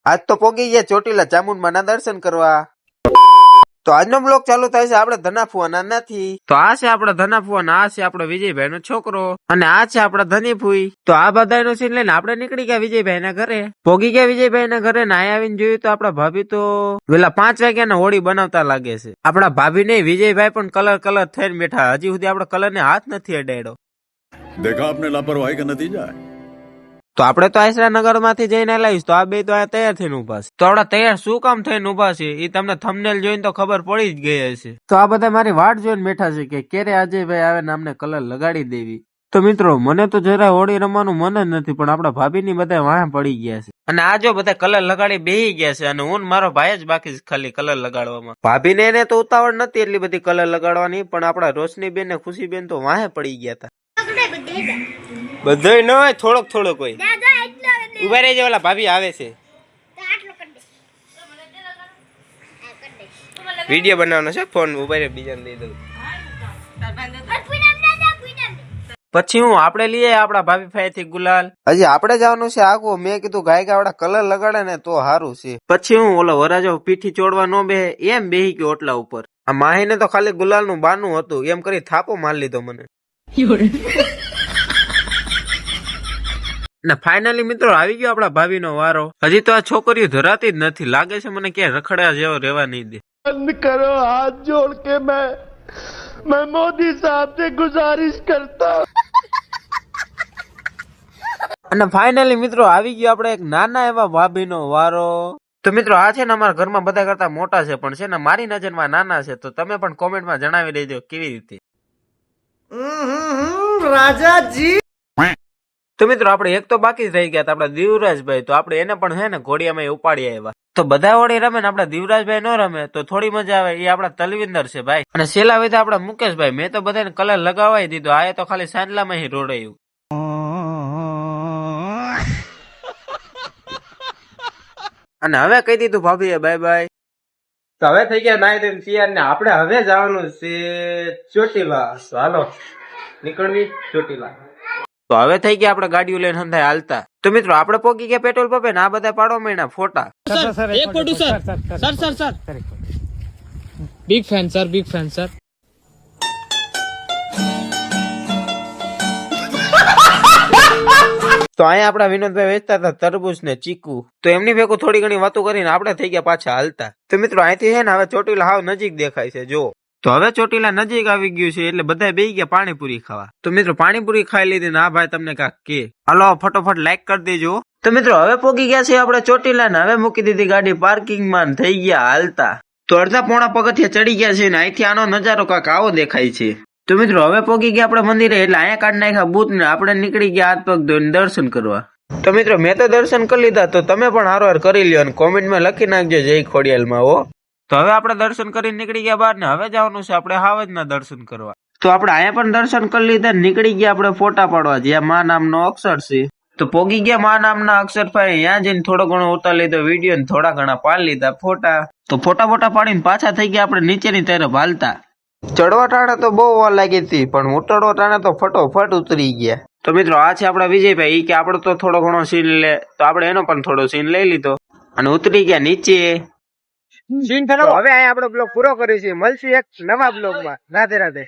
આજ તો પોગી ગયા ચોટીલા ચામુંડમાં ના દર્શન કરવા। તો આજનો બ્લોગ ચાલુ થાય છે આપણે ધનાફુઆના નથી। તો આ છે આપડા ધનાફુઆના, આ છે આપડો વિજયભાઈ નો છોકરો અને આ છે આપડા ધનીફુઈ। તો આ બધાનો સીન લઈને આપણે નીકળી ગયા વિજયભાઈ ના ઘરે। પોગી ગયા વિજયભાઈ ના ઘરે ને આયા આવીને જોયું તો આપડા ભાભી તો વેલા 5 વાગ્યાના હોળી બનાવતા લાગે છે। આપડા ભાભી ને વિજયભાઈ પણ કલર થઈને બેઠા, હજી સુધી આપડા કલર ને હાથ નથી અડાડ્યો। देखा आपने लापरवाही का नतीजा है। તો આપણે તો આયસરા નગર માંથી જઈને લાવીશ। તો આ બે તો તૈયાર થઈને ઉભા છે। તો આપડા તૈયાર શું કામ થઈને ઉભા છે એ તમને થંબનેલ જોઈને તો ખબર પડી જ ગઈ હશે। તો આ બધા મારી વાટ જોઈને બેઠા છે કે ક્યારે અજયભાઈ આવે ને અમને કલર લગાડી દેવી। તો મિત્રો મને તો જરા હોળી રમવાનું મન જ નથી, પણ આપડા ભાભી ની બધા વાહ પડી ગયા છે અને આ જો બધા કલર લગાડી બેહી ગયા છે અને હું મારો ભાઈ જ બાકી છે ખાલી કલર લગાડવામાં। ભાભી ને એને તો ઉતાવળ નથી એટલી બધી કલર લગાડવાની, પણ આપડા રોશની બેન ને ખુશી બેન તો વાહે પડી ગયા હતા। બધું ન હોય, થોડોક થોડોક હોય। ઉભા રહેજો, ઓલા ભાભી આવે છે, વિડીયો બનાવવાનો છે, ફોન ઉભા રહે બીજાને દઈ દઉં। પછી હું આપણે લઈએ આપડા ભાભી ફાઈથી ગુલાલ, હજી આપણે જવાનું છે આગો। મેં કીધું ગાય ગાવડા કલર લગાડે ને તો સારું છે। પછી હું ઓલો વરાજો પીઠી ચોડવા નો બેહે એમ બેહી ગયો ઓટલા ઉપર। આ માહીને તો ખાલી ગુલાલ નું બાનું હતું એમ કરી થાપો માર લીધો મને। ને ફાઇનલી મિત્રો આવી ગયો આપડા ભાભી નો વારો। હજી તો આ છોકરીઓ ધરાતી જ નથી, લાગે છે મને ક્યાંય રખડ્યા જેવો રહેવા નહીં દે। बंद करो हाथ जोड़ के मैं मोदी साहब से गुजारिश करता हूँ। અને ફાઇનલી મિત્રો આવી ગયો આપણે એક નાના એવા ભાભી નો વારો। તો મિત્રો આ છે ને અમારા ઘરમાં બધા કરતા મોટા છે, પણ છે ને મારી નજરમાં નાના છે। તો તમે પણ કોમેન્ટમાં જણાવી દેજો કેવી રીતે। राजा તો મિત્રો આપણે એક તો બાકી જ રહી ગયા હતા, આપડા દીવરાજભાઈ। તો આપણે એને પણ છે ને ઘોડિયામાં ઉપાડી આવ્યા। તો બધા હોળી રમે ને આપડા દીવરાજભાઈ નો રમે તો થોડી મજા આવે। એ આપડા તલવિંદર છે ભાઈ, અને સેલા વિધા આપડા મુકેશભાઈ। મેં તો બધાને કલર લગાવાઈ દીધો, આ તો ખાલી સાંડલામાં રોડાયું। અને હવે કહી દીધું ભાભીએ બાય બાય। તો હવે થઈ ગયા નાઈ ધોઈને તૈયાર ને આપણે હવે જવાનું છે ચોટીલા। હાલો નીકળવી ચોટીલા। તો હવે થઈ ગયા આપણે ગાડીઓ લઈને હંધાય હાલતા। તો મિત્રો આપણે પોગી ગયા પેટ્રોલ પંપે ને આ બધા પાડવા માંડ્યા ફોટા। एक photo sir big fan sir. તો અહીંયા આપડા વિનોદભાઈ વેચતા હતા તરબૂચ ને ચીકુ। તો એમની ભેગું થોડી ઘણી વાતો કરીને આપણે થઈ ગયા પાછા હાલતા। તો મિત્રો અહીંથી છે ને હવે ચોટીલા હાવ નજીક દેખાય છે જો। તો હવે ચોટીલા નજીક આવી ગયું છે એટલે બધા બેસી ગયા પાણીપુરી ખાવા। તો મિત્રો પાણીપુરી ખાઈ લીધી ને આ ભાઈ તમને કાક કે હાલો ફટોફટ લાઈક કરી દેજો। તો મિત્રો હવે પોગી ગયા છે આપણે ચોટીલા ને હવે મૂકી દીધી ગાડી પાર્કિંગ માં થઈ ગયા હાલતા। તો અડધા પોણા પગથિયા ચડી ગયા છે ને અહીંથી આનો નજારો કાક આવો દેખાય છે। તો મિત્રો હવે પોગી ગયા આપણે મંદિરે, એટલે અહીંયા કાઢી નાખ્યા બૂથ ને આપણે નીકળી ગયા હાથ પગ ધોઈને દર્શન કરવા। તો મિત્રો મેં તો દર્શન કરી લીધા, તો તમે પણ હારવાર કરી લ્યો અને કોમેન્ટમાં લખી નાખજો જય ખોડિયાલમાં હો। તો હવે આપણે દર્શન કરીને નીકળી ગયા બહાર ને હવે જવાનું છે આપણે હાવજના દર્શન કરવા। તો આપણે અહીંયા પણ દર્શન કરી લીધા, નીકળી ગયા આપણે ફોટા પાડવા જ્યાં મા નામનો અક્ષર છે। તો પોગી ગયા મા નામના અક્ષર પાસે, ત્યાં જઈને થોડો ઘણો ઉતાર લીધો વિડીયો ને થોડા ઘણા પાડી લીધા ફોટા। તો ફોટા પાડીને પાછા થઈ ગયા આપણે નીચેની તરફ હાલતા। ચડવા ટાણે તો બહુ વાર લાગી હતી, પણ ઉતરવા ટાણે તો ફટોફટ ઉતરી ગયા। તો મિત્રો આ છે આપડા વિજયભાઈ, કે આપડે તો થોડો ઘણો સીન લે, તો આપણે એનો પણ થોડો સીન લઈ લીધો અને ઉતરી ગયા નીચે। હવે અહીંયા આપણો બ્લોગ પૂરો કર્યો છે, મળશું એક નવા બ્લોગમાં। રાધે રાધે।